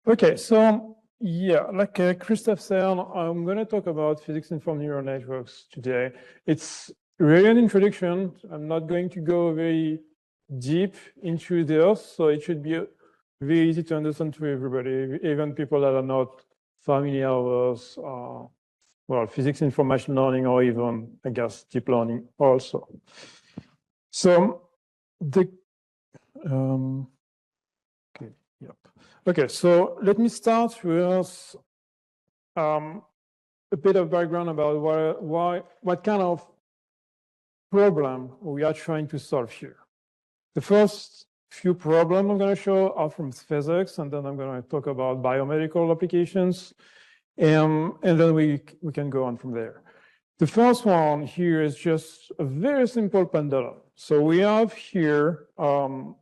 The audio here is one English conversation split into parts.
Okay, so yeah, like Christoph said, I'm going to talk about physics-informed neural networks today. It's really an introduction. I'm not going to go very deep into this, so it should be very easy to understand to everybody, even people that are not familiar with, well, physics information learning, or even, I guess, deep learning also. So the okay, yep. Okay, so let me start with a bit of background about what kind of problem we are trying to solve here. The first few problems I'm going to show are from physics, and then I'm going to talk about biomedical applications, and then we can go on from there. The first one here is just a very simple pendulum. So we have here a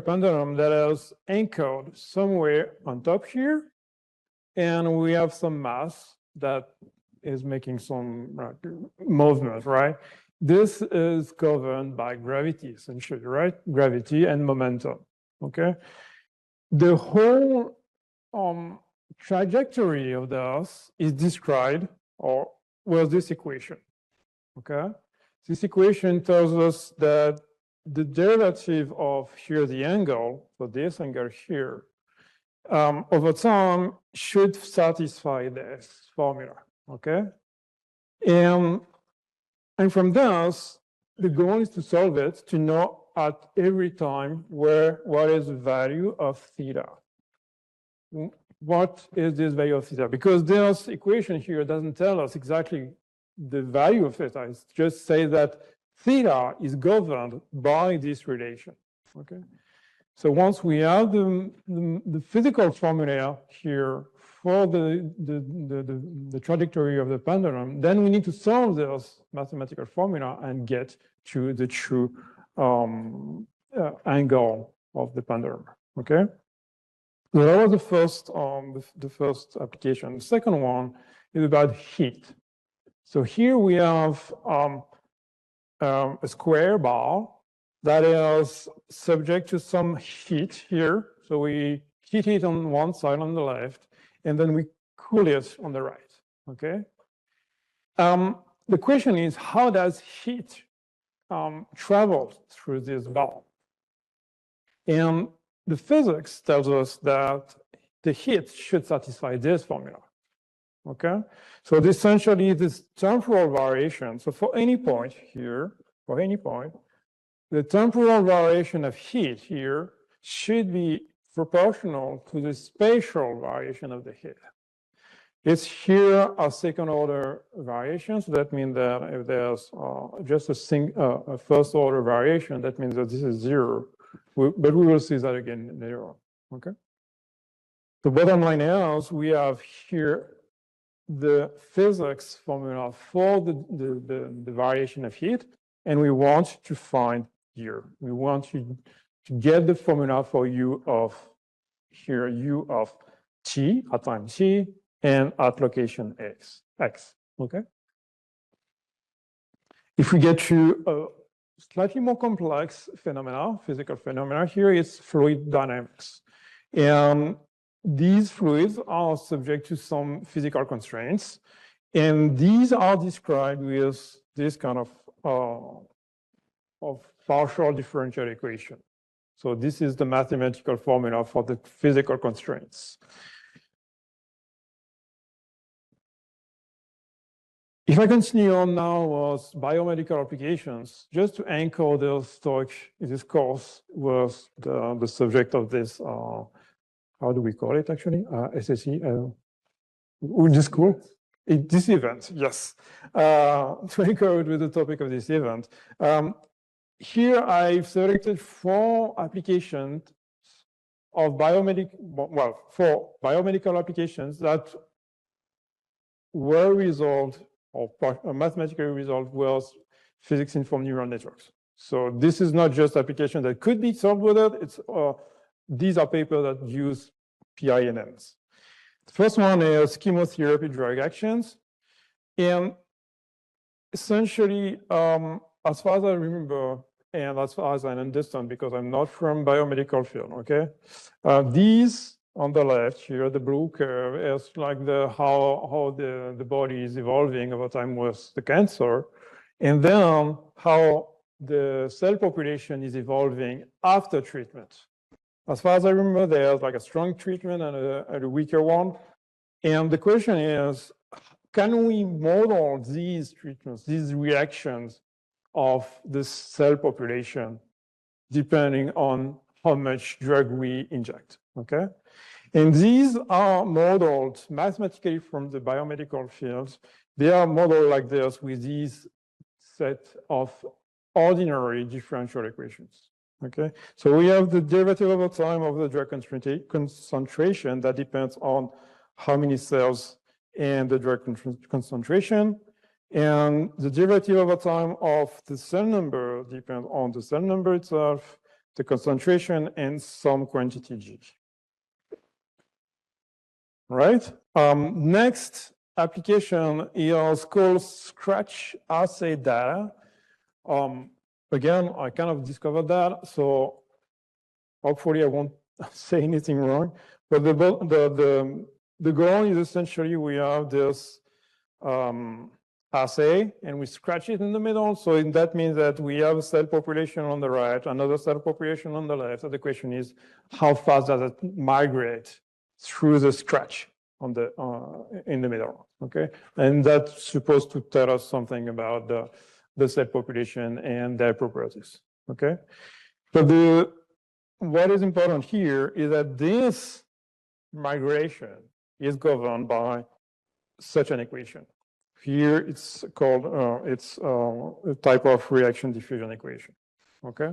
pendulum that is anchored somewhere on top here, and we have some mass that is making some movement, right? This is governed by gravity, essentially, right? Gravity and momentum, okay? The whole trajectory of this is described with this equation, okay? This equation tells us that the derivative of here, the angle, so this angle here, over time should satisfy this formula, okay? And from this, the goal is to solve it, to know at every time what is the value of theta. What is this value of theta? Because this equation here doesn't tell us exactly the value of theta. It just says that theta is governed by this relation, okay? So once we have the physical formula here for the trajectory of the pendulum, then we need to solve this mathematical formula and get to the true angle of the pendulum, okay? So that was the first application. The second one is about heat. So here we have a square bar that is subject to some heat here. So we heat it on one side on the left, and then we cool it on the right, okay? The question is, how does heat travel through this bar? And the physics tells us that the heat should satisfy this formula, okay? So essentially, this temporal variation, so for any point here, for any point, the temporal variation of heat here should be proportional to the spatial variation of the heat. It's here a second order variation, so that means that if there's just a first order variation, that means that this is zero. But we will see that again later on, okay? The bottom line is we have here the physics formula for the variation of heat, and we want to find here. We want to get the formula for u of here, u of t at time t and at location x, okay? If we get to a slightly more complex phenomena, physical phenomena, here is fluid dynamics. And these fluids are subject to some physical constraints, and these are described with this kind of partial differential equation. So this is the mathematical formula for the physical constraints. If I continue on now with biomedical applications, just to anchor this talk, this course was the subject of this, how do we call it actually? SSE, this school? This event, yes. To anchor it with the topic of this event. Here I've selected 4 applications of for biomedical applications that were resolved or mathematically resolved with physics-informed neural networks. So this is not just application that could be solved with it. It's these are papers that use PINNs. The first one is chemotherapy drug actions, and essentially, as far as I remember, and as far as I understand, because I'm not from biomedical field, okay? These on the left here, the blue curve is like how the body is evolving over time with the cancer, and then how the cell population is evolving after treatment. As far as I remember, there's like a strong treatment and a weaker one. And the question is, can we model these treatments, these reactions of the cell population, depending on how much drug we inject, okay? And these are modeled mathematically from the biomedical fields. They are modeled like this with these set of ordinary differential equations, okay? So we have the derivative over time of the drug concentration that depends on how many cells and the drug concentration. And the derivative over time of the cell number depends on the cell number itself, the concentration, and some quantity G. Right? Next application is called scratch assay data. Again, I kind of discovered that, so hopefully I won't say anything wrong. But the goal is essentially we have this assay and we scratch it in the middle. So that means that we have a cell population on the right, another cell population on the left. So the question is, how fast does it migrate through the scratch on the in the middle? Okay, and that's supposed to tell us something about the cell population and their properties. Okay, so what is important here is that this migration is governed by such an equation. Here it's called, a type of reaction diffusion equation, okay?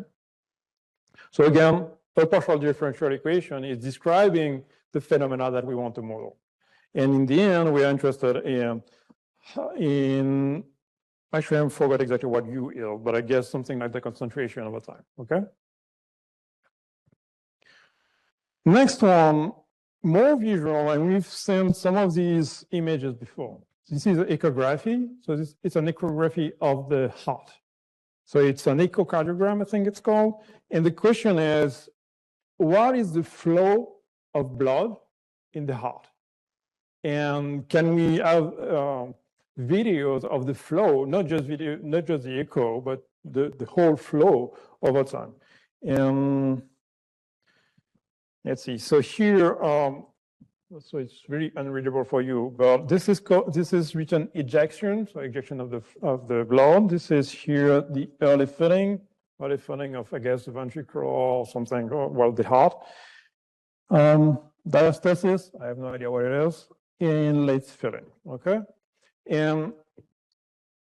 So again, a partial differential equation is describing the phenomena that we want to model. And in the end, we are interested in actually, I forgot exactly what U is, but I guess something like the concentration over time, okay? Next one, more visual, and we've seen some of these images before. This is an echography. So it's an echography of the heart. So it's an echocardiogram, I think it's called. And the question is, what is the flow of blood in the heart? And can we have videos of the flow, not just the echo, but the whole flow over time? And let's see. So here, so it's really unreadable for you, but this is written ejection, so ejection of the blood. This is here the early filling of, I guess, the ventricle or something, or, well, the heart. Diastasis, I have no idea what it is, in late filling, okay? And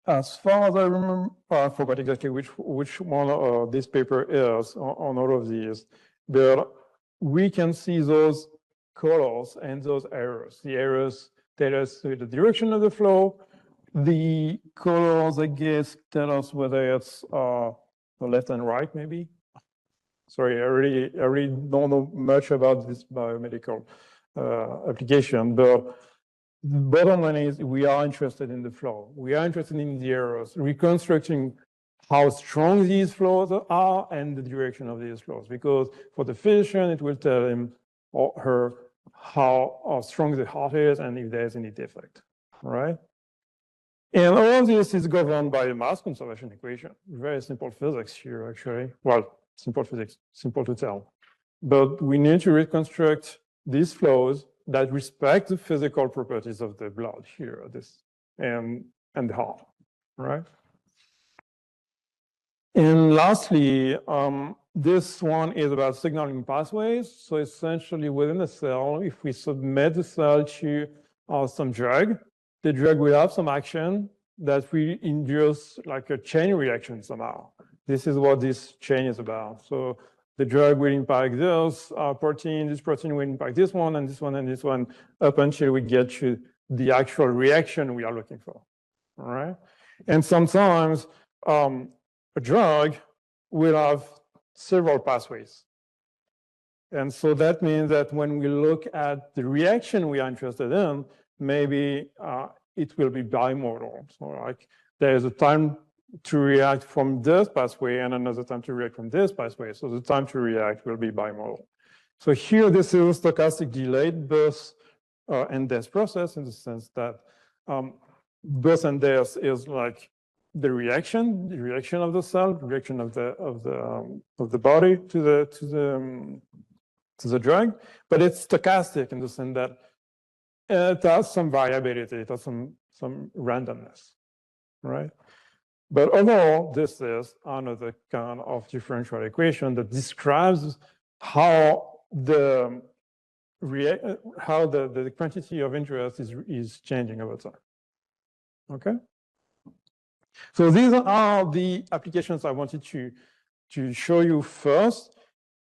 as far as I remember, I forgot exactly which one this paper is on all of these, but we can see those colors and those arrows. The arrows tell us the direction of the flow. The colors, I guess, tell us whether it's the left and right, maybe. Sorry, I really don't know much about this biomedical application, but the bottom line is we are interested in the flow. We are interested in the arrows, reconstructing how strong these flows are and the direction of these flows, because for the physician, it will tell him or her how strong the heart is and if there's any defect, right? And all of this is governed by the mass conservation equation. Very simple physics here, actually. Well, simple physics, simple to tell. But we need to reconstruct these flows that respect the physical properties of the blood here, and the heart, right? And lastly, this one is about signaling pathways. So essentially within the cell, if we submit the cell to some drug, the drug will have some action that will induce like a chain reaction somehow. This is what this chain is about. So the drug will impact this protein will impact this one, and this one, and this one, up until we get to the actual reaction we are looking for, all right? And sometimes a drug will have several pathways. And so that means that when we look at the reaction we are interested in, maybe it will be bimodal. So like there is a time to react from this pathway and another time to react from this pathway. So the time to react will be bimodal. So here, this is stochastic delayed birth and death process, in the sense that birth and death is like the reaction of the cell, the reaction of the body to the drug, but it's stochastic in the sense that it has some variability, it has some randomness, right? But overall, this is another kind of differential equation that describes how the quantity of interest is changing over time. Okay. So these are the applications I wanted to show you first.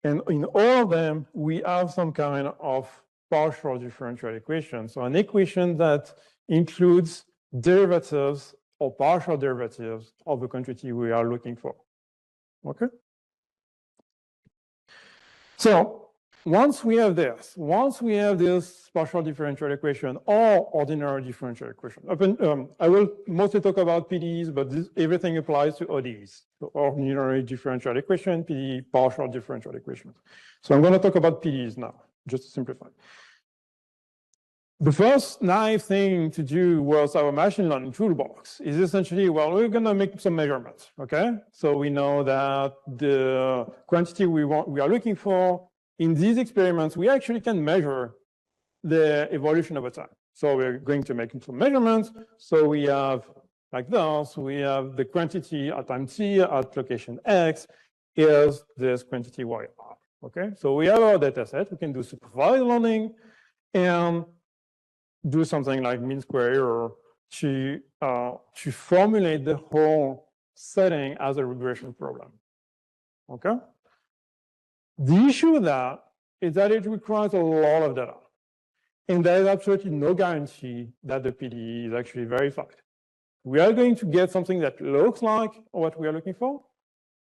And in all of them, we have some kind of partial differential equation. So an equation that includes derivatives or partial derivatives of the quantity we are looking for. Okay. So once we have this partial differential equation or ordinary differential equation, I will mostly talk about PDEs, but everything applies to ODEs, so ordinary differential equation, PDE, partial differential equations. So I'm going to talk about PDEs now, just to simplify. The first nice thing to do was our machine learning toolbox is essentially, well, we're going to make some measurements, okay? So we know that the quantity we are looking for in these experiments, we actually can measure the evolution over time. So we're going to make some measurements. So we have like this, we have the quantity at time t at location x is this quantity yr, okay? So we have our data set, we can do supervised learning and do something like mean square error to formulate the whole setting as a regression problem, okay? The issue with that is that it requires a lot of data. And there is absolutely no guarantee that the PDE is actually verified. We are going to get something that looks like what we are looking for,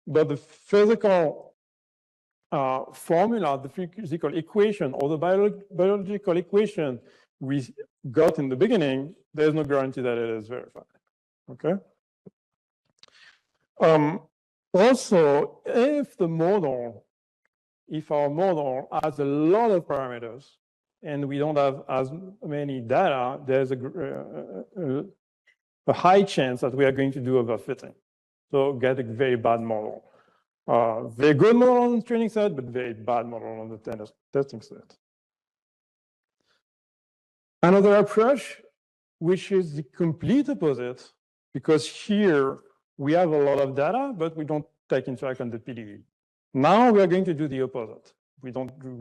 but the physical formula, the physical equation, or the biological equation we got in the beginning, there's no guarantee that it is verified, okay? Also, if our model has a lot of parameters and we don't have as many data, there's a high chance that we are going to do overfitting. So get a very bad model. Very good model on the training set, but very bad model on the testing set. Another approach, which is the complete opposite, because here we have a lot of data, but we don't take into account the PDE. Now we are going to do the opposite. We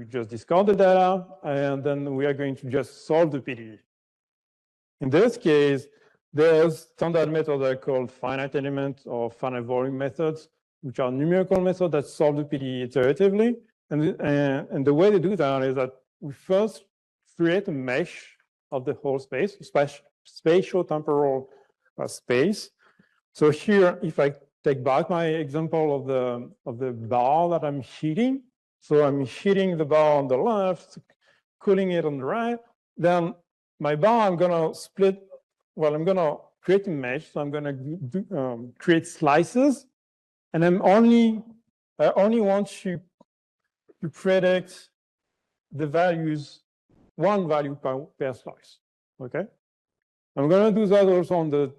just discard the data, and then we are going to just solve the PDE. In this case, there's standard methods that are called finite element or finite volume methods, which are numerical methods that solve the PDE iteratively. And the way to do that is that we first create a mesh of the whole space, spatial temporal space. So here, if I take back my example of the bar that I'm heating, so I'm heating the bar on the left, cooling it on the right, then my bar, I'm going to split, well, I'm going to create a mesh, so I'm going to create slices, and I only want to predict the values, one value per slice, okay? I'm going to do that also on the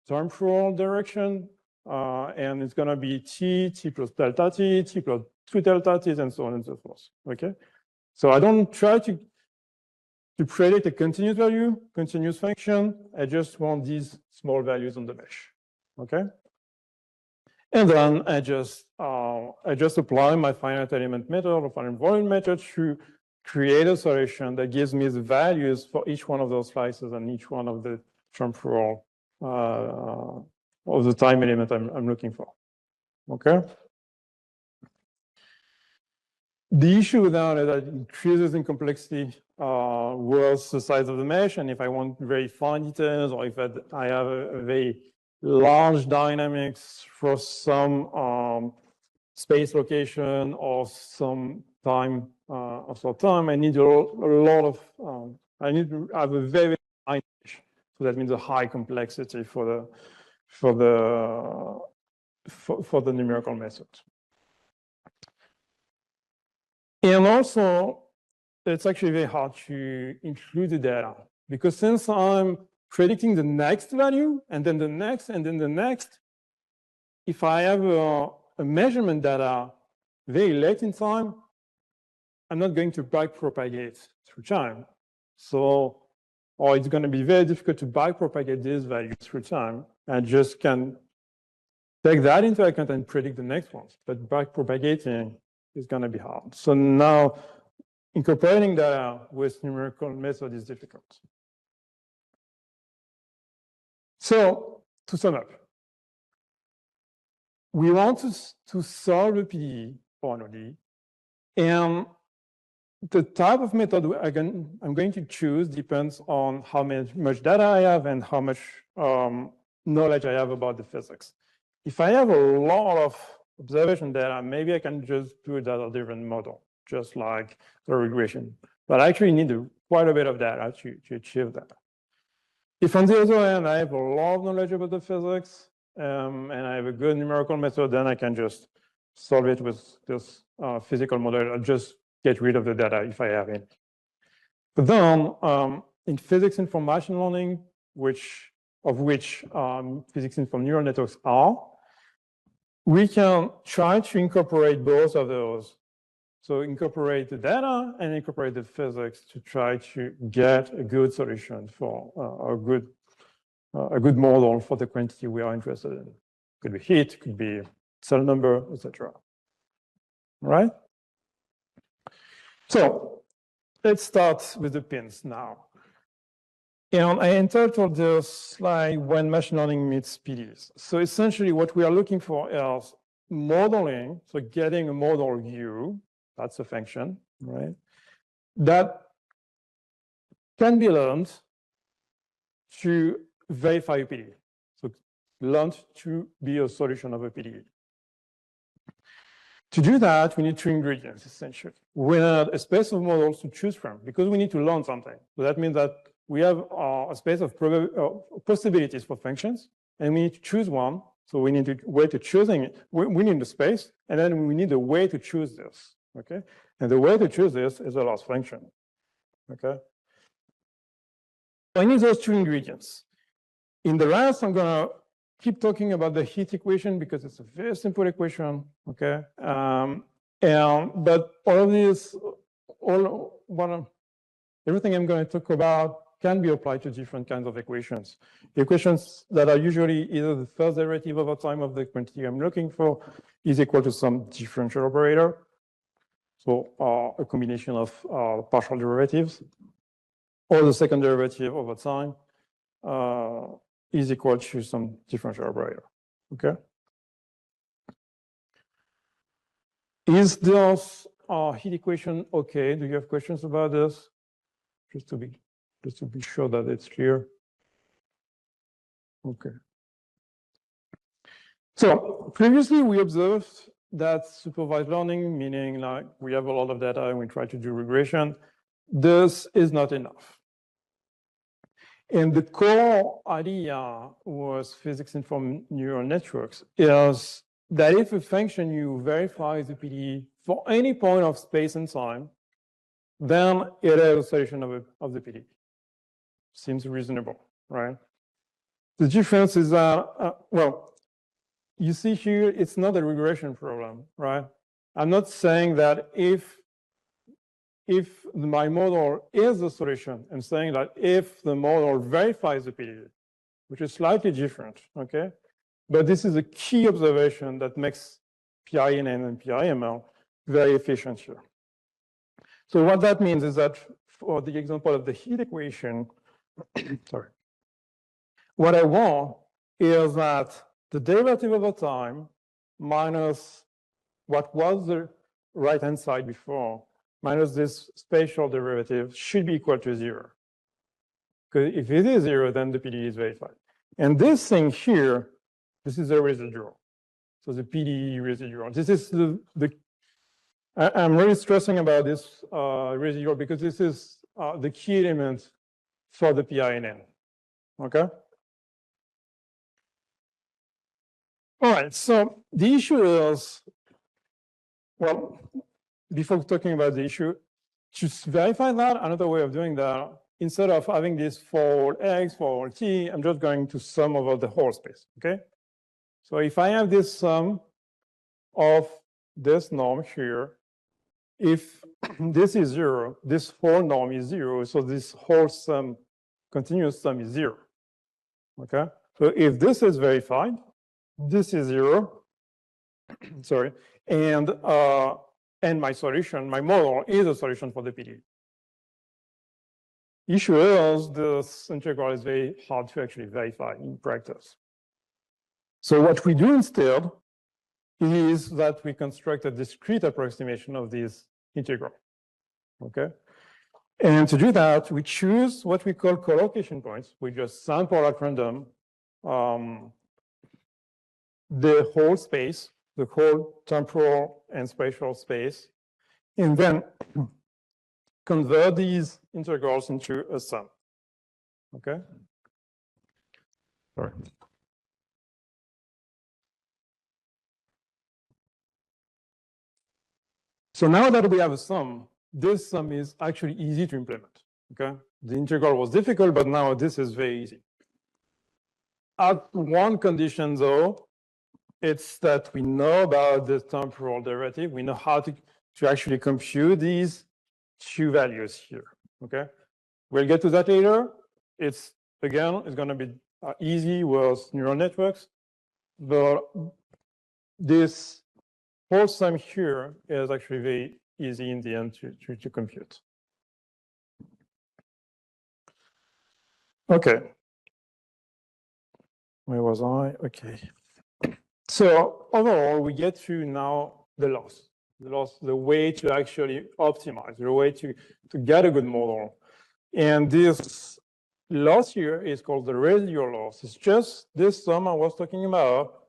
temporal direction, and it's going to be t plus delta t plus 2 delta t, and so on and so forth, okay? So I don't try to predict a continuous value, continuous function. I just want these small values on the mesh, okay? And then I just apply my finite element method or finite volume method to create a solution that gives me the values for each one of those slices and each one of the temporal of the time element I'm looking for. Okay. The issue with that is that it increases in complexity with the size of the mesh, and if I want very fine details, or if I have a very large dynamics for some space location or some time I need a lot of I need to have a very high mesh. So that means a high complexity for the numerical method. And also, it's actually very hard to include the data because since I'm predicting the next value and then the next and then the next, if I have a measurement data very late in time, I'm not going to backpropagate through time. So, or it's going to be very difficult to backpropagate these values through time. I just can take that into account and predict the next ones. But backpropagating is going to be hard. So now incorporating data with numerical method is difficult. So to sum up, we want to solve a PDE or an ODE, and the type of method I'm going to choose depends on how much data I have and how much knowledge I have about the physics. If I have a lot of observation data, maybe I can just do a data-driven model, just like the regression. But I actually need quite a bit of data to achieve that. If on the other hand, I have a lot of knowledge about the physics and I have a good numerical method, then I can just solve it with this physical model. I'll just get rid of the data if I have it. But then in physics informed machine learning, which physics informed neural networks are, we can try to incorporate both of those. So incorporate the data and incorporate the physics to try to get a good solution for a good model for the quantity we are interested in. Could be heat, could be cell number, etc. All right? So let's start with the pins now. And I entitled this slide When Machine Learning Meets PDs. So essentially what we are looking for is modeling, so getting a model view, that's a function, right? That can be learned to verify a PDE. So learned to be a solution of a PDE. To do that, we need two ingredients, essentially. We need a space of models to choose from because we need to learn something. So that means that we have a space of possibilities for functions, and we need to choose one. So we need a way to choosing it. We need the space, and then we need a way to choose this, okay? And the way to choose this is a loss function, okay? I need those two ingredients. In the rest, I'm gonna keep talking about the heat equation because it's a very simple equation, okay? But all of these, everything I'm going to talk about can be applied to different kinds of equations. The equations that are usually either the first derivative over time of the quantity I'm looking for is equal to some differential operator. So a combination of partial derivatives, or the second derivative over time is equal to some differential operator, okay? Is this heat equation okay? Do you have questions about this? Just to be sure that it's clear. Okay. So previously we observed that supervised learning, meaning like we have a lot of data and we try to do regression, this is not enough. And the core idea was physics informed neural networks is that if a function you verify the PDE for any point of space and time, then it is a solution of the PDE. Seems reasonable, right? The difference is that, well, you see here, it's not a regression problem, right? I'm not saying that if my model is the solution, I'm saying that if the model verifies the PDE, which is slightly different, okay? But this is a key observation that makes PINN and PIML very efficient here. So what that means is that for the example of the heat equation, sorry, what I want is that the derivative over time minus what was the right-hand side before, minus this spatial derivative should be equal to 0. Because if it is 0, then the PDE is verified. And this thing here, this is a residual. So the PDE residual. This is I'm really stressing about this residual because this is the key element for the PINN, okay? All right, so the issue is, well, before talking about the issue, to verify that, another way of doing that, instead of having this for X, for T, I'm just going to sum over the whole space, okay? So if I have this sum of this norm here, if this is 0, this whole norm is 0, so this whole sum, continuous sum is 0, okay? So if this is verified, this is 0, sorry, and my solution, my model is a solution for the PDE. Issue is this integral is very hard to actually verify in practice. So what we do instead is that we construct a discrete approximation of this integral, okay? And to do that, we choose what we call collocation points. We just sample at random the whole space, the whole temporal and spatial space, and then convert these integrals into a sum, okay? Sorry. So now that we have a sum, this sum is actually easy to implement, okay? The integral was difficult, but now this is very easy. At one condition, though, it's that we know about the temporal derivative. We know how to actually compute these two values here, okay? We'll get to that later. It's going to be easy with neural networks, but this whole sum here is actually very easy in the end to compute. Okay. Where was I? Okay. So overall, we get to now the loss, the way to actually optimize, the way to get a good model. And this loss here is called the residual loss. It's just this sum I was talking about.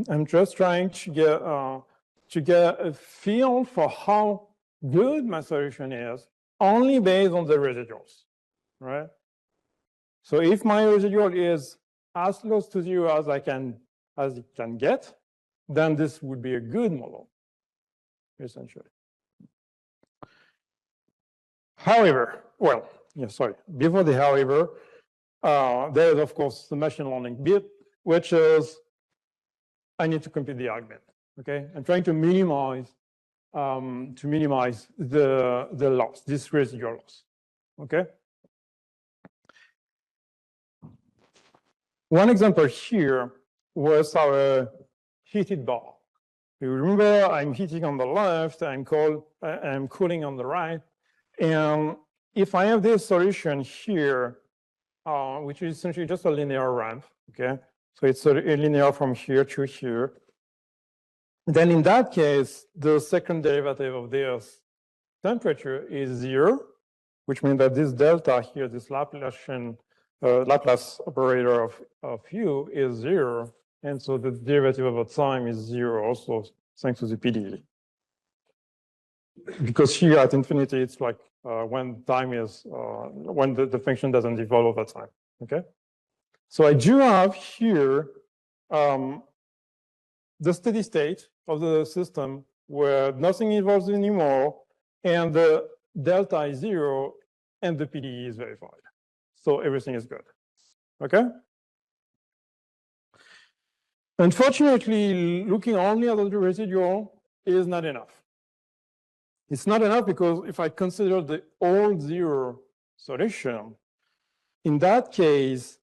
I'm just trying to get a feel for how good my solution is only based on the residuals, right? So if my residual is as close to 0 as it can get, then this would be a good model, essentially. However, well, yeah, sorry, before the however, there is, of course, the machine learning bit, which is I need to compute the argument, okay? I'm trying to minimize the loss, this residual loss, okay? One example here was our heated bar. You remember, I'm heating on the left, I'm cooling on the right. And if I have this solution here, which is essentially just a linear ramp, okay? So it's a linear from here to here. Then in that case, the second derivative of this temperature is 0, which means that this delta here, this Laplacian Laplace operator of u is 0. And so the derivative over time is 0 also, thanks to the PDE. Because here at infinity, it's like when time is, when the function doesn't evolve over time, okay? So I do have here the steady state of the system where nothing evolves anymore, and the delta is 0, and the PDE is verified. So everything is good, okay? Unfortunately, looking only at the residual is not enough. It's not enough because if I consider the all 0 solution, in that case,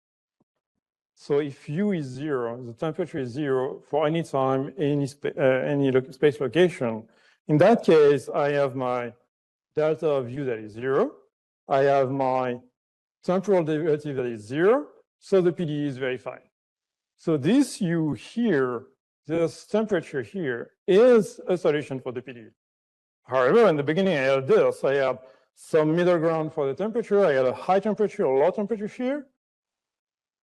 so if u is 0, the temperature is 0 for any time, any space location, in that case, I have my delta of u that is 0. I have my temporal derivative that is 0, so the PDE is verified. So this u here, this temperature here, is a solution for the PDE. However, in the beginning, I had this. I have some middle ground for the temperature. I had a high temperature or low temperature here.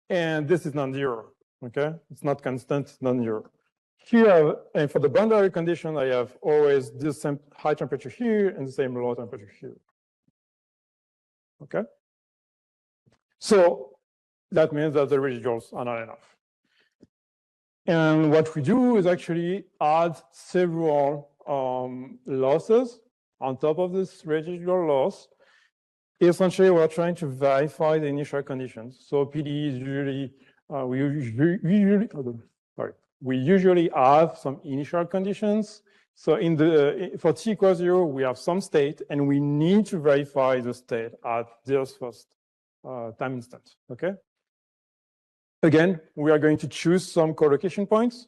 And this is non-zero, okay? It's not constant, it's non-zero. Here, and for the boundary condition, I have always this same high temperature here and the same low temperature here, okay? So that means that the residuals are not enough. And what we do is actually add several losses on top of this residual loss. Essentially, we're trying to verify the initial conditions. So PD is usually, we usually have some initial conditions. So for t equals 0, we have some state, and we need to verify the state at this first time instant, okay? Again, we are going to choose some collocation points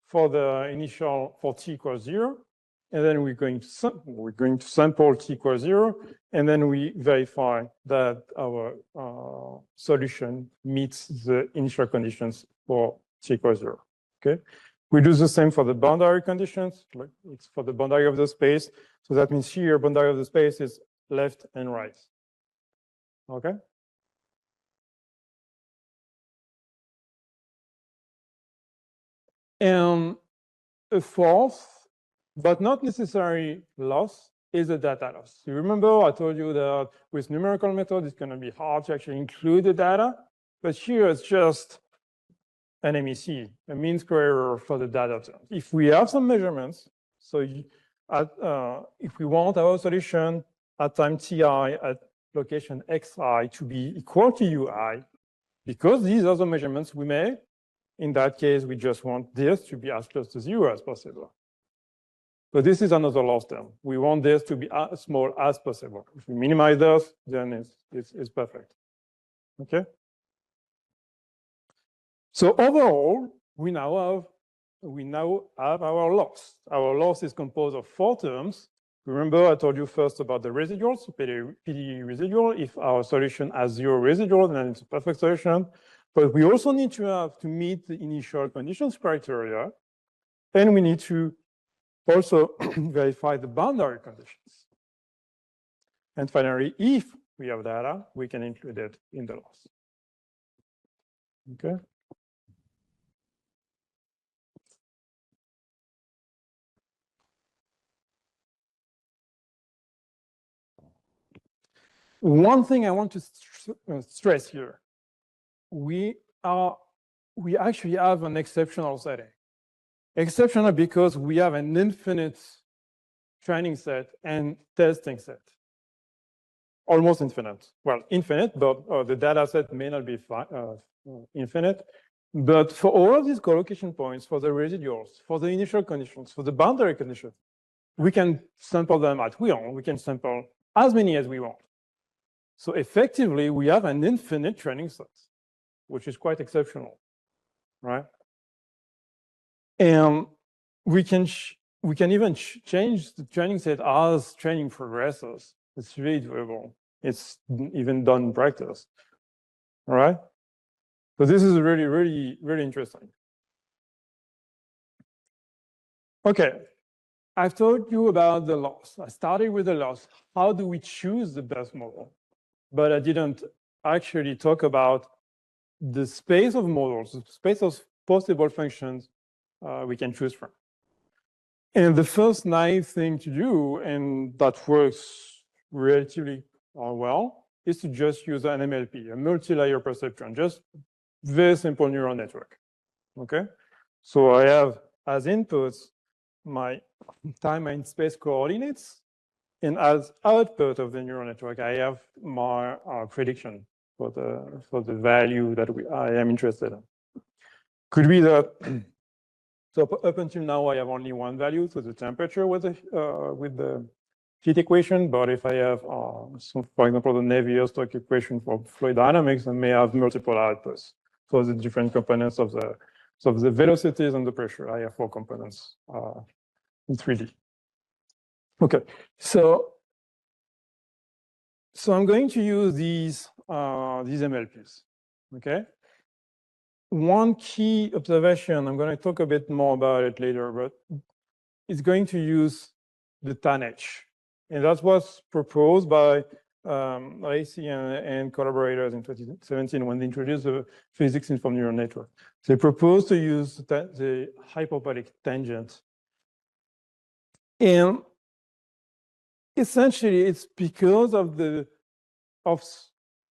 for the initial, for t equals 0. And then we're going to sample t equals 0, and then we verify that our solution meets the initial conditions for t equals 0. Okay, we do the same for the boundary conditions. Like it's for the boundary of the space. So that means here, boundary of the space is left and right. Okay. And a fourth, but not necessarily loss, is the data loss. You remember I told you that with numerical method, it's going to be hard to actually include the data, but here it's just an MEC, a mean square error for the data term. If we have some measurements, so if we want our solution at time ti at location xi to be equal to ui, because these are the measurements we made, in that case, we just want this to be as close to 0 as possible. But this is another loss term. We want this to be as small as possible. If we minimize this, then it's perfect. Okay? So overall, we now have our loss. Our loss is composed of 4 terms. Remember, I told you first about the residuals, so PD residual. If our solution has 0 residual, then it's a perfect solution. But we also need to meet the initial conditions criteria, and we need to also verify the boundary conditions. And finally, if we have data, we can include it in the loss. Okay. One thing I want to stress here, we actually have an exceptional setting. Exceptional because we have an infinite training set and testing set. Almost infinite. Well, infinite, but the data set may not be infinite. But for all of these collocation points, for the residuals, for the initial conditions, for the boundary conditions, we can sample them at will. We can sample as many as we want. So effectively, we have an infinite training set, which is quite exceptional, right? And we can even change the training set as training progresses. It's really doable. It's even done in practice. All right. So this is really, really, really interesting. Okay. I've told you about the loss. I started with the loss. How do we choose the best model? But I didn't actually talk about the space of models, the space of possible functions we can choose from. And the first naive thing to do, and that works relatively well, is to just use an MLP, a multi-layer perceptron, just very simple neural network. Okay, so I have as inputs my time and space coordinates, and as output of the neural network, I have my prediction for the value that I am interested in. Could be that. So up until now, I have only one value, so the temperature with the heat equation. But if I have, for example, the Navier-Stokes equation for fluid dynamics, I may have multiple outputs for the different components of the velocities and the pressure. I have 4 components in 3D. Okay, so I'm going to use these MLPs. Okay. One key observation, I'm going to talk a bit more about it later, but it's going to use the TANH. And that was proposed by Lacey and collaborators in 2017 when they introduced the physics-informed neural network. They proposed to use the hyperbolic tangent. And essentially, it's because of the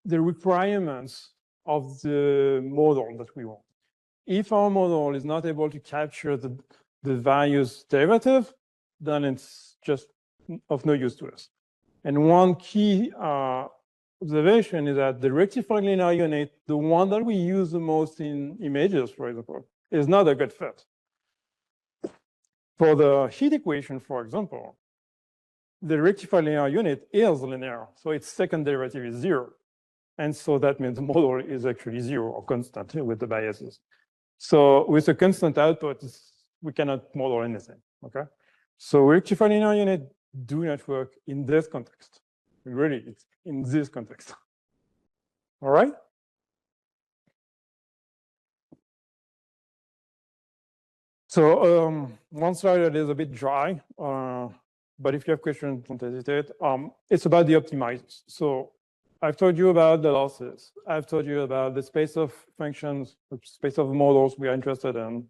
requirements of the model that we want. If our model is not able to capture the various derivative, then it's just of no use to us. And one key observation is that the rectified linear unit, the one that we use the most in images, for example, is not a good fit. For the heat equation, for example, the rectified linear unit is linear, so its second derivative is 0. And so that means the model is actually 0 or constant with the biases. So with a constant output, we cannot model anything, okay? So rectified linear unit do not work in this context. Really, it's in this context. All right? So one slide that is a bit dry, but if you have questions, don't hesitate. It's about the optimizers. So I've told you about the losses. I've told you about the space of functions, the space of models we are interested in.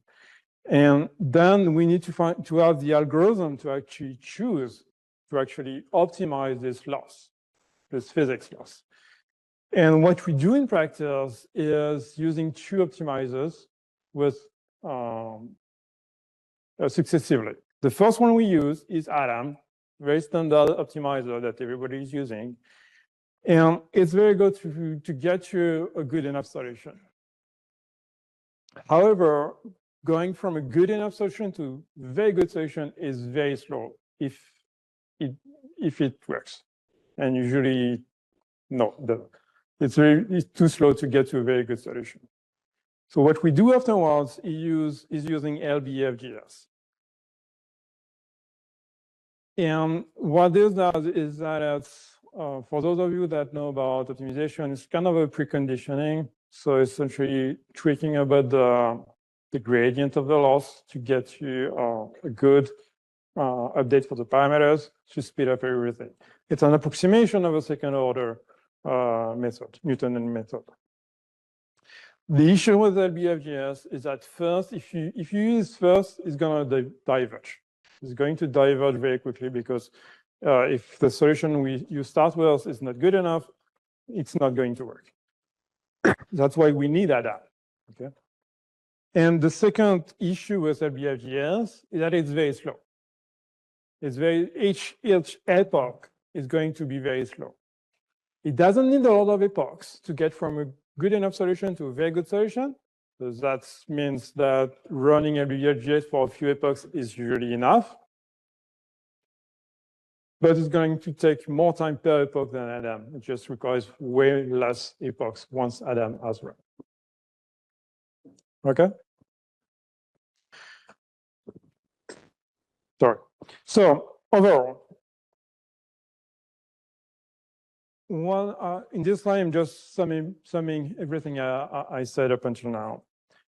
And then we need to have the algorithm to actually choose to actually optimize this loss, this physics loss. And what we do in practice is using two optimizers with successively. The first one we use is Adam, very standard optimizer that everybody is using. And it's very good to get you a good enough solution. However, going from a good enough solution to very good solution is very slow if it works. And usually, no, it's too slow to get to a very good solution. So what we do afterwards is using LBFGS. And what this does is that it's, for those of you that know about optimization, it's kind of a preconditioning. So essentially tweaking about the gradient of the loss to get you a good update for the parameters to speed up everything. It's an approximation of a second order method, Newtonian method. The issue with LBFGS is that first, if you use first, it's going to diverge. It's going to diverge very quickly because if the solution you start with is not good enough, it's not going to work. That's why we need Adam, okay? And the second issue with LBFGS is that it's very slow. It's each epoch is going to be very slow. It doesn't need a lot of epochs to get from a good enough solution to a very good solution. So that means that running LBFGS for a few epochs is usually enough. But it's going to take more time per epoch than Adam. It just requires way less epochs once Adam has run. Okay? Sorry. So overall, in this slide, I'm just summing everything I said up until now.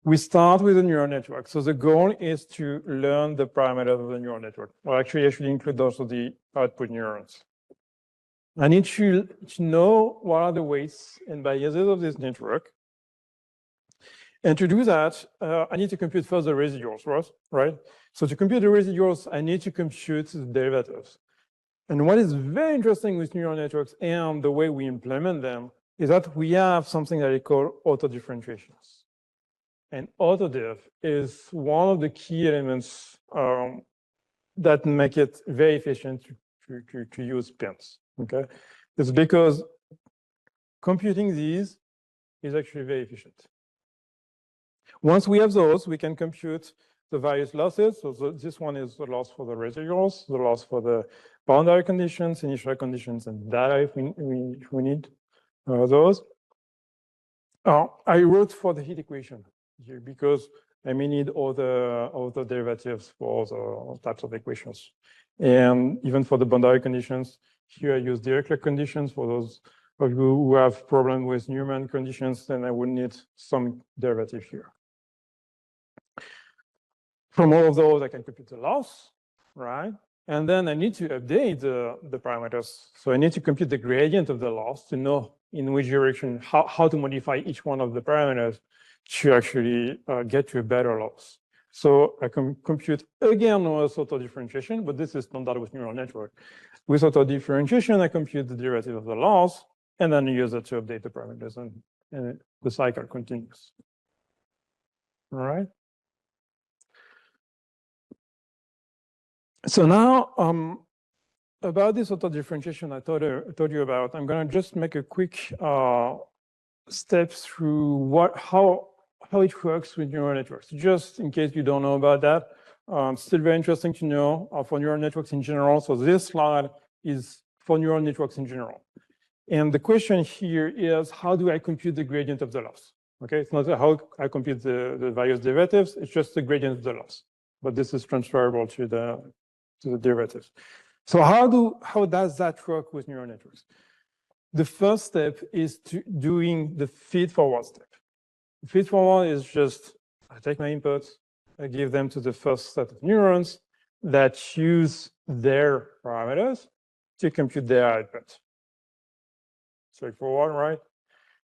We start with a neural network. So the goal is to learn the parameters of the neural network. Well, actually, I should include also the output neurons. I need to know what are the weights and biases of this network. And to do that, I need to compute first the residuals, right? So to compute the residuals, I need to compute the derivatives. And what is very interesting with neural networks and the way we implement them is that we have something that we call auto-differentiations. And autodiff is one of the key elements that make it very efficient to use pins, okay? It's because computing these is actually very efficient. Once we have those, we can compute the various losses. So this one is the loss for the residuals, the loss for the boundary conditions, initial conditions, and data if we need those. I wrote for the heat equation here because I may need all the derivatives for the types of equations. And even for the boundary conditions, here I use Dirichlet conditions. For those of you who have problem with Newman conditions, then I would need some derivative here. From all of those, I can compute the loss, right? And then I need to update the parameters. So I need to compute the gradient of the loss to know in which direction, how to modify each one of the parameters to actually get to a better loss. So I can compute again with auto-differentiation, but this is standard with neural network. With auto-differentiation, I compute the derivative of the loss, and then use it to update the parameters, and the cycle continues. All right. So now, about this auto differentiation I told you about, I'm going to just make a quick step through how it works with neural networks. Just in case you don't know about that, still very interesting to know for neural networks in general. So this slide is for neural networks in general. And the question here is, how do I compute the gradient of the loss? Okay, it's not how I compute the various derivatives, it's just the gradient of the loss. But this is transferable to the derivatives. So how does that work with neural networks? The first step is doing the feed-forward step. The feed-forward is just, I take my inputs, I give them to the first set of neurons that use their parameters to compute their output. Straightforward, right?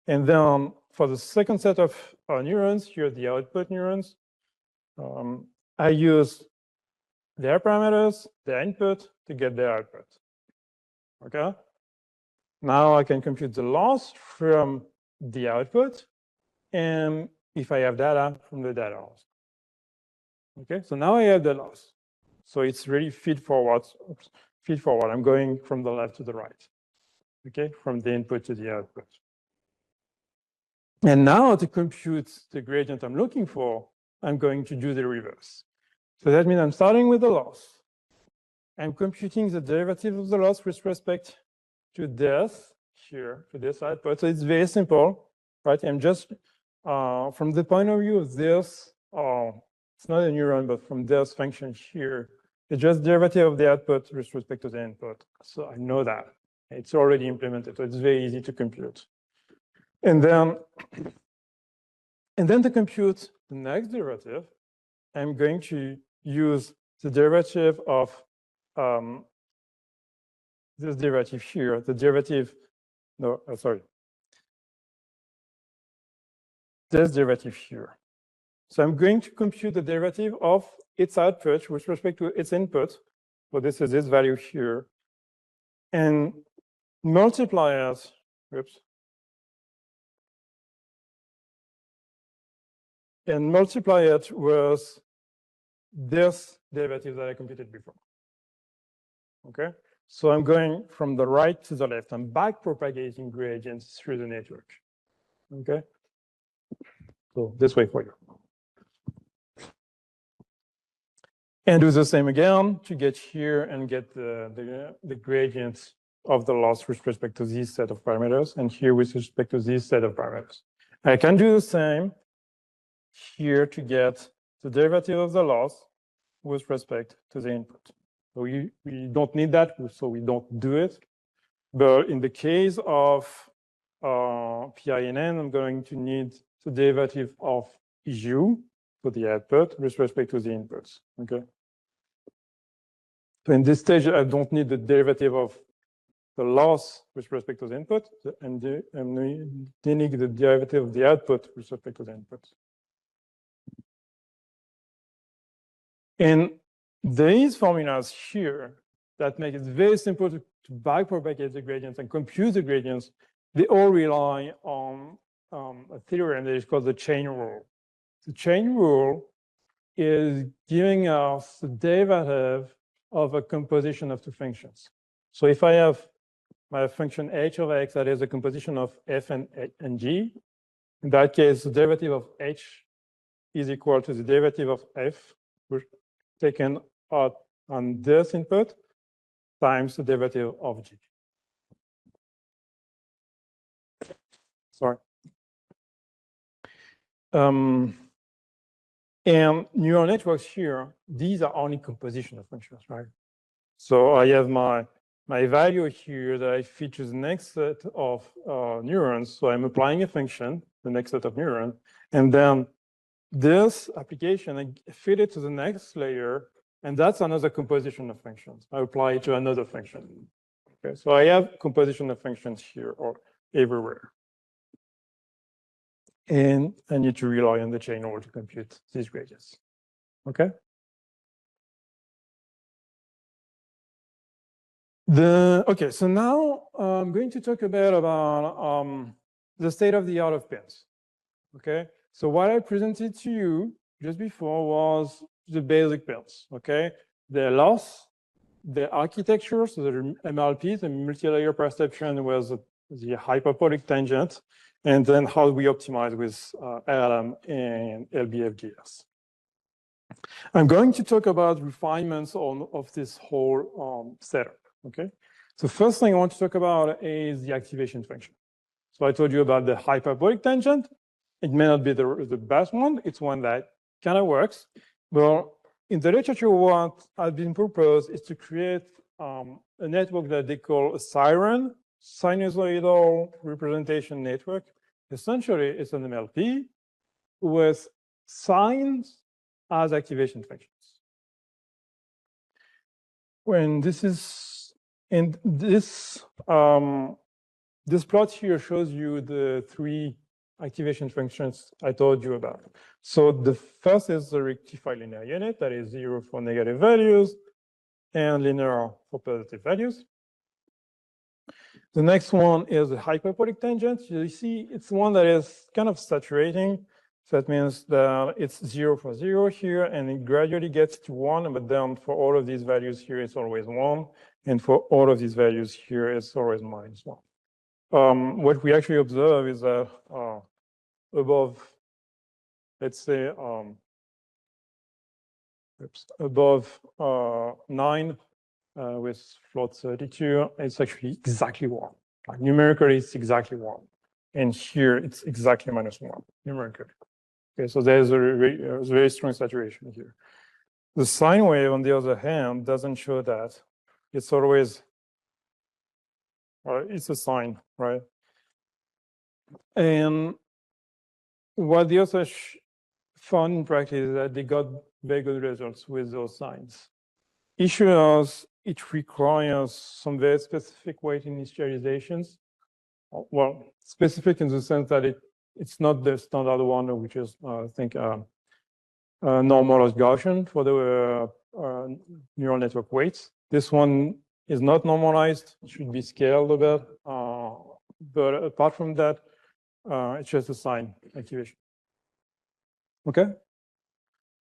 And then for the second set of neurons, here are the output neurons, I use their parameters, their input, to get their output. Okay? Now I can compute the loss from the output, and if I have data, from the data loss. Okay, so now I have the loss. So it's really feed forward. Oops, feed forward. I'm going from the left to the right. Okay, from the input to the output. And now to compute the gradient I'm looking for, I'm going to do the reverse. So that means I'm starting with the loss. I'm computing the derivative of the loss with respect to this here, to this output. So it's very simple, right? I'm just, from the point of view of this, it's not a neuron, but from this function here, it's just derivative of the output with respect to the input. So I know that. It's already implemented, so it's very easy to compute. And then to compute the next derivative, I'm going to use the derivative of this derivative here, the derivative, no, sorry. This derivative here. So I'm going to compute the derivative of its output with respect to its input. So this is this value here. And multiply it, oops. And multiply it with this derivative that I computed before. Okay? So I'm going from the right to the left. I'm back propagating gradients through the network. Okay? So this way for you. And do the same again to get here and get the gradient of the loss with respect to this set of parameters, and here with respect to this set of parameters. I can do the same here to get the derivative of the loss with respect to the input. So we don't need that, so we don't do it. But in the case of PINN, I'm going to need the derivative of U for the output with respect to the inputs. Okay. So in this stage, I don't need the derivative of the loss with respect to the input, and I'm needing the derivative of the output with respect to the input. And these formulas here that make it very simple to backpropagate the gradients and compute the gradients, they all rely on a theorem that is called the chain rule. The chain rule is giving us the derivative of a composition of two functions. So if I have my function h of x that is a composition of f and g, in that case, the derivative of h is equal to the derivative of f, which taken out on this input, times the derivative of g. Sorry. And neural networks here, these are only composition of functions, right? So I have my value here that I feed to the next set of neurons. So I'm applying a function, the next set of neurons, and then this application, I feed it to the next layer, and that's another composition of functions. I apply it to another function. Okay, so I have composition of functions here or everywhere. And I need to rely on the chain rule to compute these gradients. Okay. Okay, so now I'm going to talk a bit about the state of the art of pins. Okay, so what I presented to you just before was the basic pins. Okay, the loss, the architecture, so the MLP, the multi-layer perception was the hyperbolic tangent, and then how we optimize with LLM and LBFGS. I'm going to talk about refinements of this whole setup, okay? So first thing I want to talk about is the activation function. So I told you about the hyperbolic tangent. It may not be the best one. It's one that kind of works. But in the literature, what has been proposed is to create a network that they call a siren, sinusoidal representation network. Essentially, it's an MLP with sines as activation functions. When this is in this this plot here shows you the three activation functions I told you about. So the first is the rectified linear unit, that is 0 for negative values and linear for positive values. The next one is the hyperbolic tangent. You see, it's one that is kind of saturating. So that means that it's 0 for 0 here, and it gradually gets to 1, but then for all of these values here, it's always 1. And for all of these values here, it's always minus 1. What we actually observe is that above, let's say, above 9 with float 32, it's actually exactly 1. Like numerically, it's exactly 1. And here, it's exactly minus 1 numerically. Okay, so there's a very strong saturation here. The sine wave, on the other hand, doesn't show that. It's always, it's a sine, right? And what the authors found in practice is that they got very good results with those sines. Issue is it requires some very specific weight initializations. Well, specific in the sense that it's not the standard one, which is, I think, normalized Gaussian for the neural network weights. This one is not normalized. It should be scaled a bit. But apart from that, it's just a sine activation. Okay?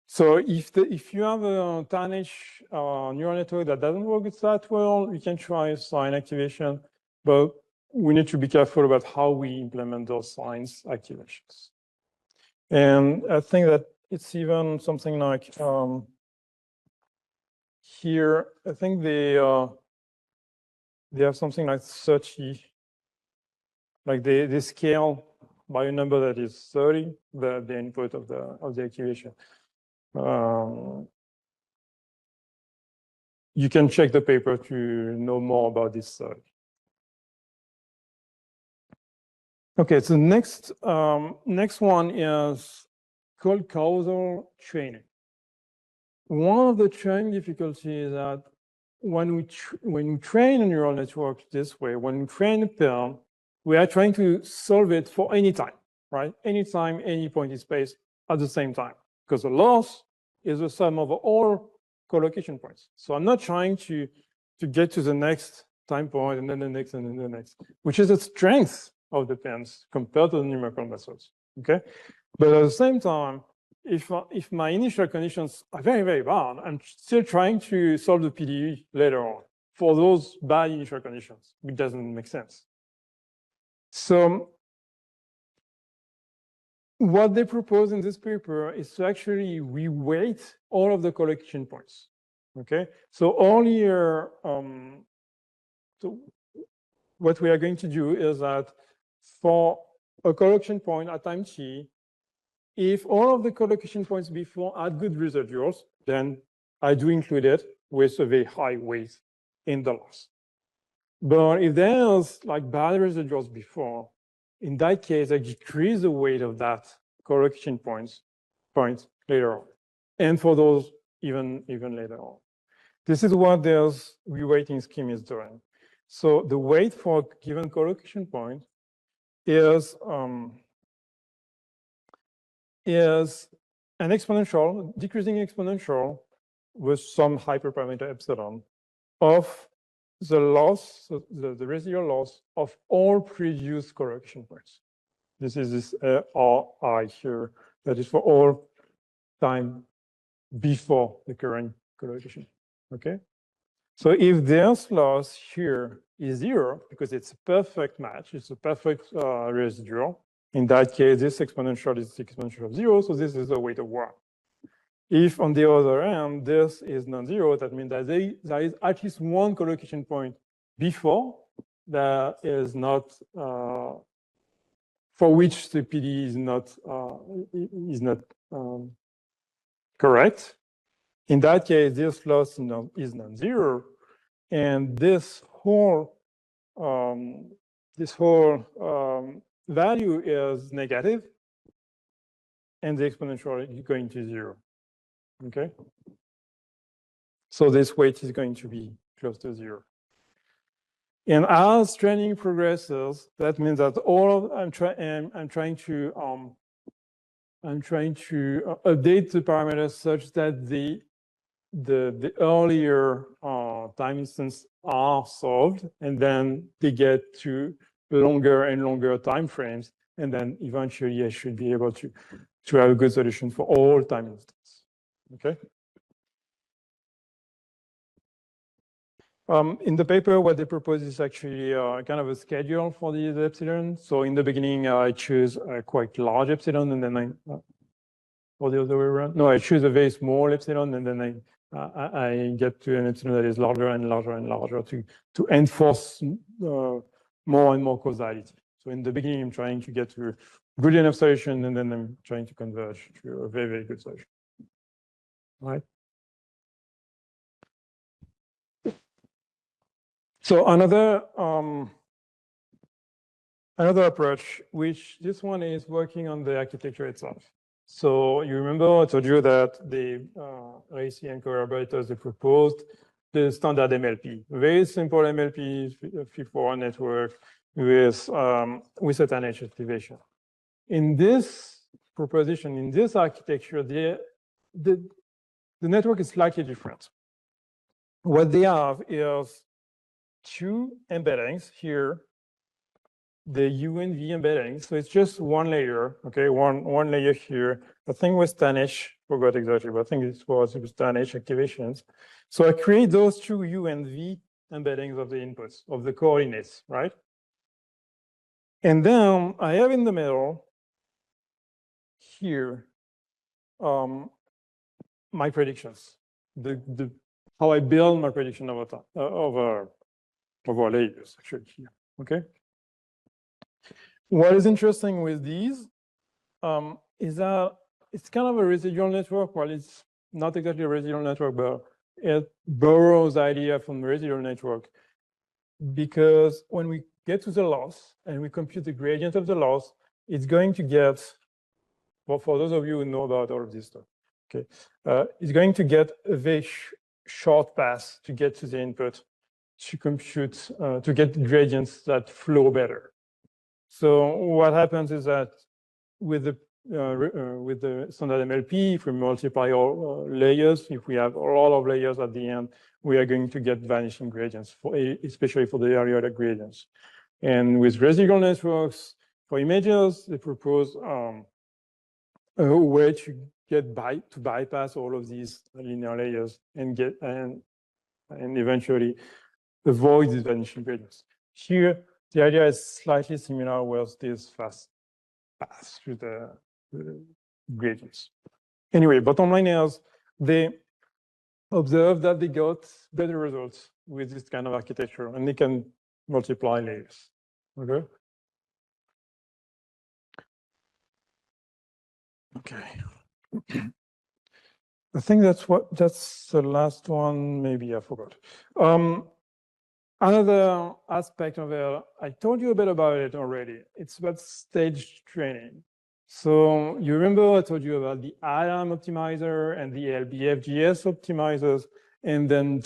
So if you have a tiny neural network that doesn't work that well, you can try sine activation, but we need to be careful about how we implement those sines activations. And I think that it's even something like here, I think they have something like 30, like they scale by a number that is 30, the input of the activation. You can check the paper to know more about this. Okay, so next one is called causal training. One of the training difficulties is that when we train a neural network this way, when we train a pair, we are trying to solve it for any time, right? Any time, any point in space at the same time, because the loss is the sum of all collocation points. So I'm not trying to get to the next time point and then the next and then the next, which is the strength of the pairs compared to the numerical methods, okay? But at the same time, if my initial conditions are very, very bad, I'm still trying to solve the PDE later on for those bad initial conditions, which doesn't make sense. So what they propose in this paper is to actually reweight all of the collocation points, okay? So earlier, so what we are going to do is that for a collocation point at time t, if all of the collocation points before had good residuals, then I do include it with a very high weight in the loss. But if there's like bad residuals before, in that case, I decrease the weight of that collocation point later on. And for those, even later on. This is what this reweighting scheme is doing. So the weight for a given collocation point is an exponential, decreasing exponential with some hyperparameter epsilon of the loss, the residual loss of all previous collocation points. This is this RI here, that is for all time before the current collocation. okay? So if this loss here is 0, because it's a perfect match, it's a perfect residual, in that case, this exponential is the exponential of 0, so this is the weight of 1. If, on the other hand, this is non-zero, that means that there is at least one collocation point before that is not, for which the PD is not correct. In that case, this loss is non-zero, and this whole value is negative, and the exponential is going to 0. Okay. So this weight is going to be close to 0. And as training progresses, that means that I'm trying to update the parameters such that the earlier time instants are solved, and then they get to longer and longer time frames, and then eventually I should be able to have a good solution for all time instants. Okay. In the paper, what they propose is actually kind of a schedule for the epsilon. So in the beginning, I choose a quite large epsilon, and then or the other way around. No, I choose a very small epsilon, and then I get to an epsilon that is larger and larger and larger to enforce more and more causality. So in the beginning, I'm trying to get to a good enough solution, and then I'm trying to converge to a very, very good solution. All right. So another approach, which this one is working on the architecture itself. So you remember I told you that the Racy and collaborators, they proposed the standard MLP, very simple MLP, FIFO network with a tanh activation. In this proposition, in this architecture, the network is slightly different. What they have is two embeddings here, the U and V embeddings. So it's just one layer, okay, one layer here. The thing was tanh, forgot exactly, but I think it was tanh activations. So I create those two U and V embeddings of the inputs, of the coordinates, right? And then I have in the middle here my predictions, how I build my prediction over time, over layers, actually here, okay? What is interesting with these is that it's kind of a residual network. Well, it's not exactly a residual network, but it borrows the idea from the residual network, because when we get to the loss and we compute the gradient of the loss, it's going to get, well, for those of you who know about all of this stuff, okay, it's going to get a very short path to get to the input to compute, to get gradients that flow better. So what happens is that with the standard MLP, if we multiply all layers, if we have a lot of layers at the end, we are going to get vanishing gradients, especially for the earlier gradients. And with residual networks for images, they propose a way to bypass all of these linear layers and eventually avoid these vanishing gradients. Here, the idea is slightly similar with this fast path through the gradients. Anyway, bottom line is they observed that they got better results with this kind of architecture, and they can multiply layers. Okay. Okay. I think that's the last one. Maybe I forgot. Another aspect of it, I told you a bit about it already. It's about stage training. So you remember I told you about the ADAM optimizer and the LBFGS optimizers. And then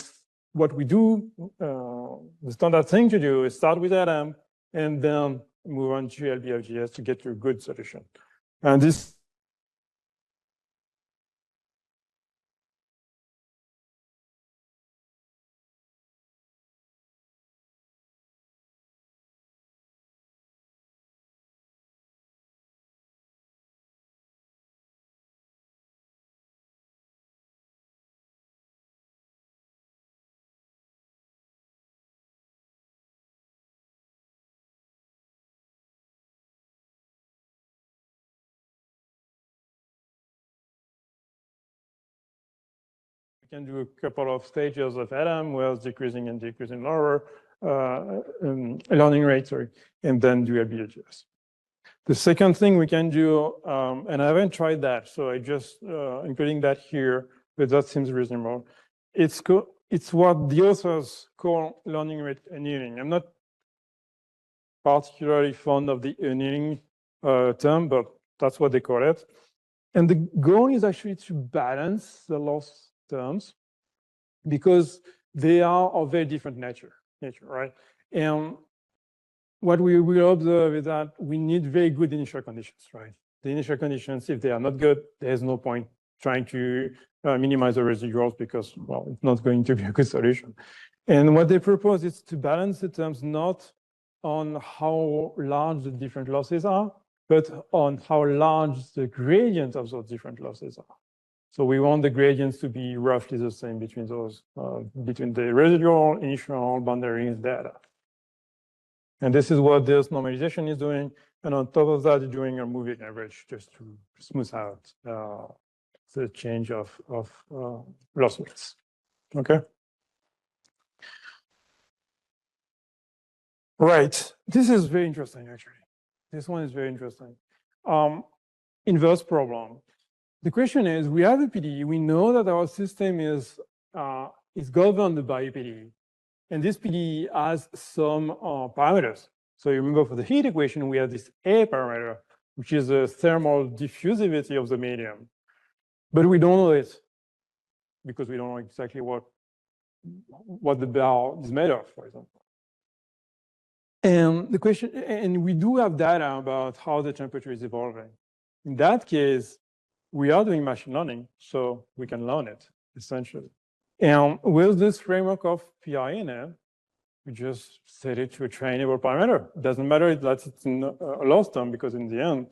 what we do, the standard thing to do is start with ADAM and then move on to LBFGS to get to a good solution. And this We can do a couple of stages of atom where it's decreasing and decreasing lower learning rate, sorry, and then do LBHS. The second thing we can do, and I haven't tried that, so I just including that here, but that seems reasonable. It's what the authors call learning rate annealing. I'm not particularly fond of the annealing term, but that's what they call it. And the goal is actually to balance the loss terms because they are of very different nature, right? And what we will observe is that we need very good initial conditions, right? The initial conditions, if they are not good, there's no point trying to minimize the residuals because, well, it's not going to be a good solution. And what they propose is to balance the terms not on how large the different losses are, but on how large the gradient of those different losses are. So we want the gradients to be roughly the same between those, between the residual, initial, boundary, and data. And this is what this normalization is doing. And on top of that, it's doing a moving average just to smooth out the change of loss rates. Okay. Right. This is very interesting, actually. This one is very interesting. Inverse problem. The question is, we have a PDE. We know that our system is governed by a PDE. And this PDE has some parameters. So you remember for the heat equation, we have this A parameter, which is the thermal diffusivity of the medium. But we don't know it because we don't know exactly what the bar is made of, for example. And the question, and we do have data about how the temperature is evolving. In that case, we are doing machine learning, so we can learn it, essentially. And with this framework of PINF, we just set it to a trainable parameter. It doesn't matter that it's in a loss term, because in the end,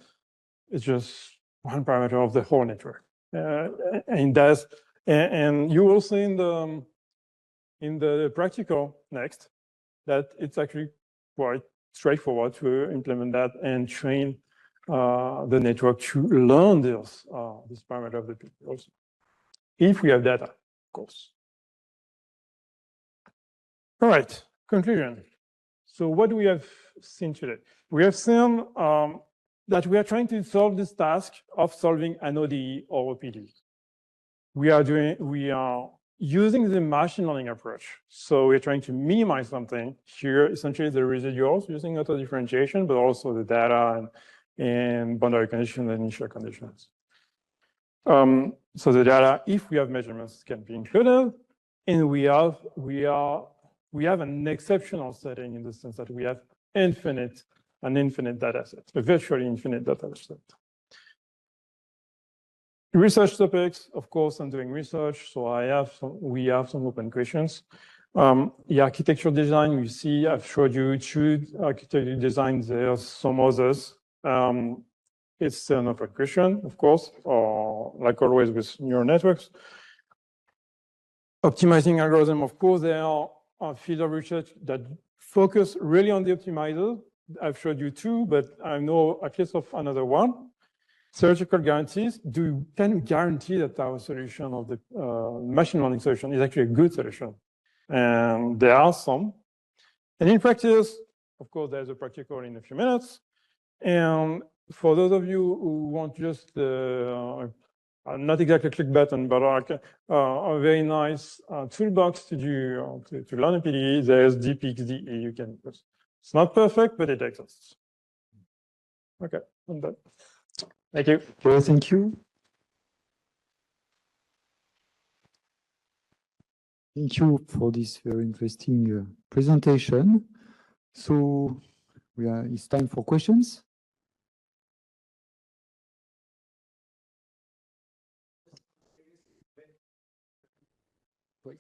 it's just one parameter of the whole network. And you will see in the practical next that it's actually quite straightforward to implement that and train the network to learn this parameter of the PDE also, if we have data, of course. All right, conclusion. So what do we have seen today? We have seen that we are trying to solve this task of solving an ODE or OPD. We are using the machine learning approach. So we're trying to minimize something here, essentially the residuals using auto differentiation, but also the data and boundary conditions and initial conditions. So the data, if we have measurements, can be included, and we have an exceptional setting in the sense that we have an infinite data set, a virtually infinite data set. Research topics, of course, I'm doing research, so we have some open questions. The architecture design, you see, I've showed you two architecture designs. There's some others. It's an open question, of course, or like always with neural networks. Optimizing algorithm, of course, there are fields of research that focus really on the optimizer. I've showed you two, but I know at least of another one. Theoretical guarantees, can we guarantee that our solution of the machine learning solution is actually a good solution? And there are some. And in practice, of course, there's a practical in a few minutes. And for those of you who want just not exactly a click button, but like a very nice toolbox to do to learn a PDE, there's DPXDE you can use. It's not perfect, but it exists. Okay, I'm done. Thank you. Well, thank you. Thank you for this very interesting presentation. So it's time for questions. Wait.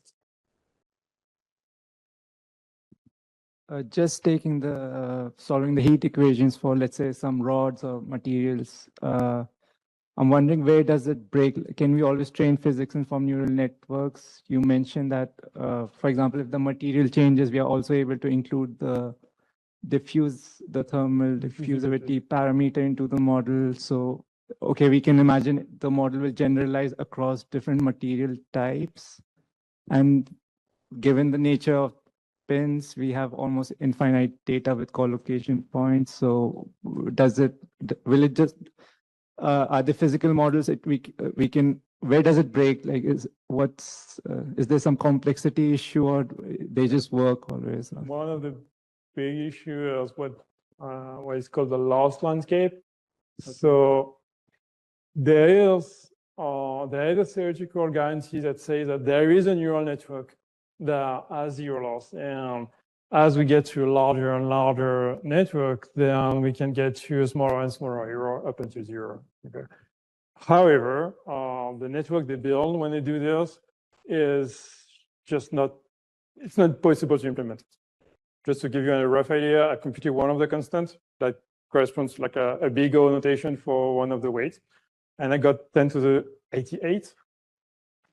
Just taking solving the heat equations for, let's say, some rods or materials. I'm wondering, where does it break? Can we always train physics and from neural networks? You mentioned that, for example, if the material changes, we are also able to include the thermal diffusivity parameter into the model. So, okay, we can imagine the model will generalize across different material types. And given the nature of pins, we have almost infinite data with collocation points. So will it just, are the physical models that we can, where does it break? Like, is there some complexity issue, or they just work always? One of the big issues is what is called the loss landscape. So there is a theoretical guarantee that says that there is a neural network that has zero loss. And as we get to a larger and larger network, then we can get to a smaller and smaller error up until zero. Okay. However, the network they build when they do this is just it's not possible to implement it. Just to give you a rough idea, I computed one of the constants that corresponds to like a big O notation for one of the weights. And I got 10 to the 88.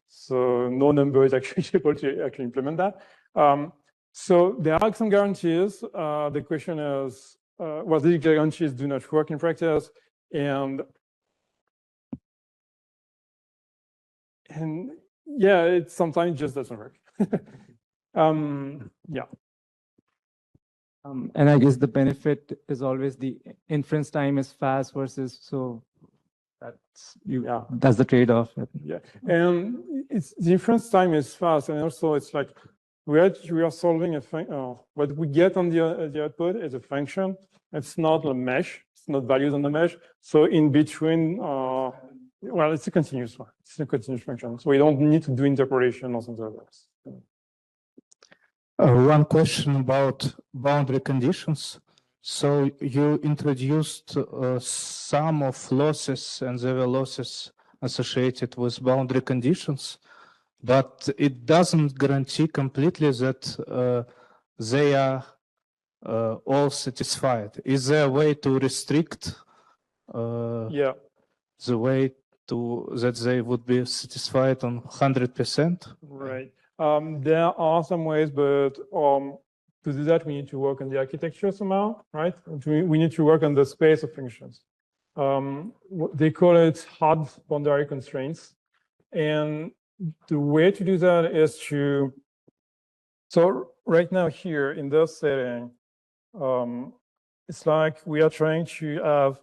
So no number is actually able to actually implement that. So there are some guarantees. The question is, well, these guarantees do not work in practice. And yeah, it sometimes just doesn't work. Yeah. And I guess the benefit is always the inference time is fast versus, so that's the trade-off. Yeah, and the inference time is fast, and also it's like we are solving a thing. What we get on the output is a function. It's not a mesh. It's not values on the mesh. So in between, well, it's a continuous one. It's a continuous function. So we don't need to do interpolation or something like that. One question about boundary conditions. So you introduced some of losses, and there were losses associated with boundary conditions, but it doesn't guarantee completely that they are all satisfied. Is there a way to restrict the way that they would be satisfied on 100%? Right. There are some ways, but to do that, we need to work on the architecture somehow, right? We need to work on the space of functions. They call it hard boundary constraints. And the way to do that is so right now here in this setting, it's like we are trying to have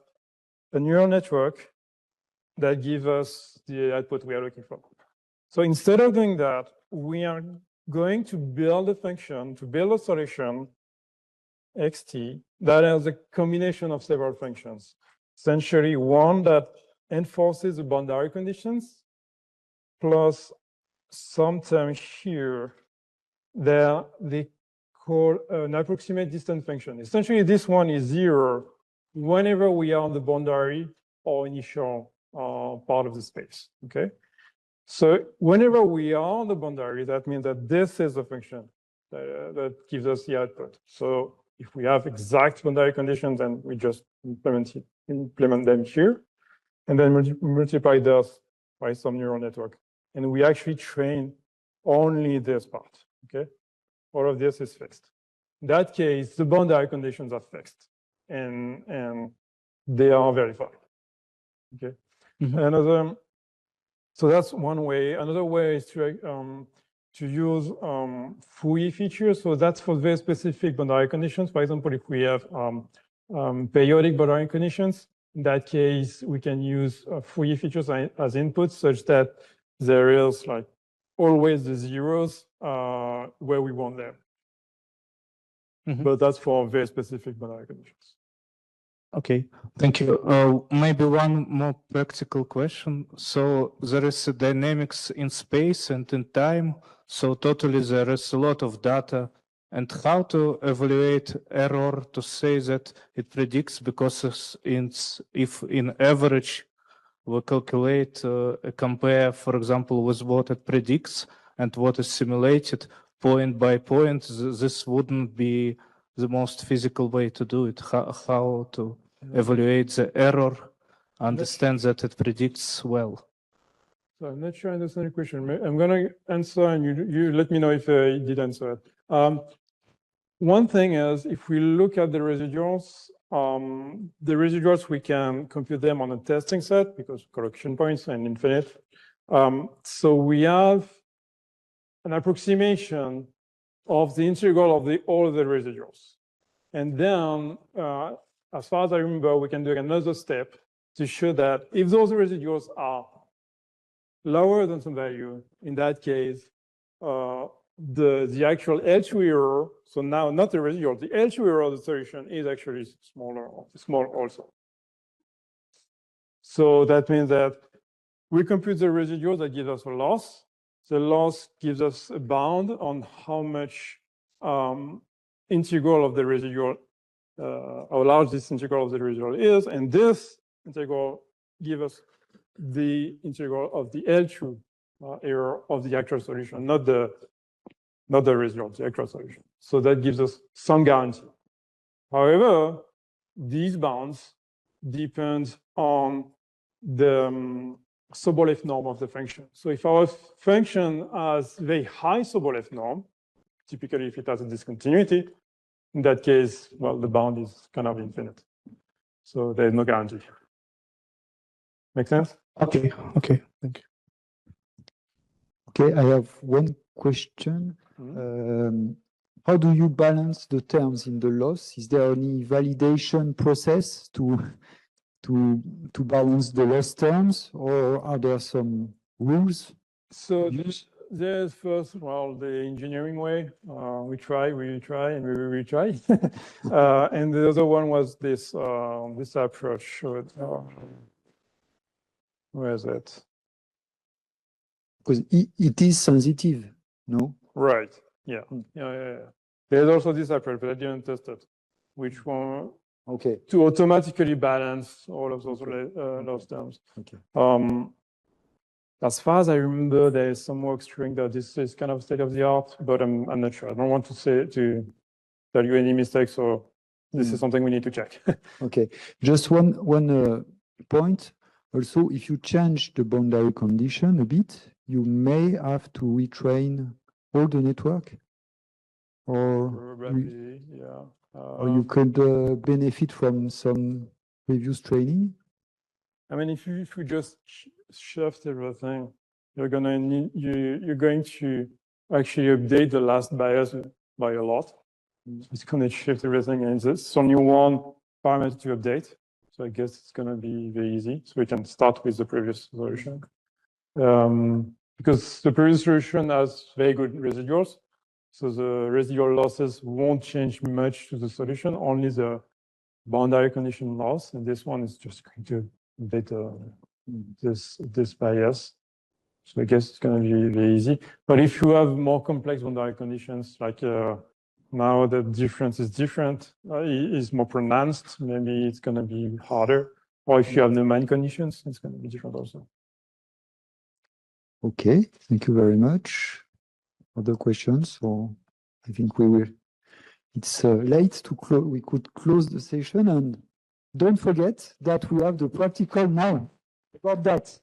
a neural network that gives us the output we are looking for. So instead of doing that, we are going to build a function, to build a solution, xt, that has a combination of several functions. Essentially, one that enforces the boundary conditions, plus some term here that they call an approximate distance function. Essentially, this one is zero whenever we are on the boundary or initial part of the space, okay? So whenever we are on the boundary, that means that this is a function that gives us the output. So if we have exact boundary conditions, then we just implement them here, and then multiply those by some neural network. And we actually train only this part, okay? All of this is fixed. In that case, the boundary conditions are fixed, and they are verified, okay? Mm-hmm. So that's one way. Another way is to use Fourier features. So that's for very specific boundary conditions. For example, if we have periodic boundary conditions, in that case, we can use Fourier features as inputs such that there is like always the zeros where we want them. Mm-hmm. But that's for very specific boundary conditions. Okay, thank you. Maybe one more practical question. So there is a dynamics in space and in time. So totally there is a lot of data. And how to evaluate error to say that it predicts, because if in average we calculate compare, for example, with what it predicts and what is simulated point by point, this wouldn't be the most physical way to do it. How to evaluate the error, understand that it predicts well. So I'm not sure I understand the question. I'm going to answer, and you let me know if I did answer it. One thing is, if we look at the residuals we can compute them on a testing set because collocation points and infinite. So we have an approximation of the integral of all the residuals. And then, as far as I remember, we can do another step to show that if those residuals are lower than some value, in that case, the actual L2 error, so now not the residual, the L2 error of the solution is actually small also. So that means that we compute the residual that gives us a loss. The loss gives us a bound on how much integral of the residual, how large this integral of the residual is, and this integral gives us the integral of the L2 error of the actual solution, not the result, the actual solution. So that gives us some guarantee. However, these bounds depend on the Sobolev norm of the function. So if our function has very high Sobolev norm, typically if it has a discontinuity, in that case, well, the bound is kind of infinite. So there's no guarantee. Make sense? Okay, thank you. Okay, I have one question. How do you balance the terms in the loss? Is there any validation process to balance the loss terms, or are there some rules? So there's first, well, the engineering way. We try, and we retry. And the other one was this this approach. Where is it? Because it is sensitive, no? Right. Yeah. Yeah. There's also this approach, but I didn't test it. Which one? Okay. To automatically balance all of those loss terms. Okay. As far as I remember, there is some work showing that this is kind of state of the art, but I'm not sure. I don't want to tell you any mistakes, so this is something we need to check. Okay. Just one point. Also, if you change the boundary condition a bit, you may have to retrain all the network, or Probably, yeah. or you could benefit from some previous training. I mean, if you just shift everything, you're going to actually update the last bias by a lot. It's going to shift everything, and it's only one parameter to update. So I guess it's going to be very easy. So we can start with the previous solution. Because the previous solution has very good residuals. So the residual losses won't change much to the solution, only the boundary condition loss. And this one is just going to update this bias. So I guess it's going to be very easy. But if you have more complex boundary conditions, like now the difference is different, is more pronounced, maybe it's going to be harder. Or if you have Neumann conditions, it's going to be different also. Okay, thank you very much. Other questions? Or I think we will. It's late to close. We could close the session, and don't forget that we have the practical now about that.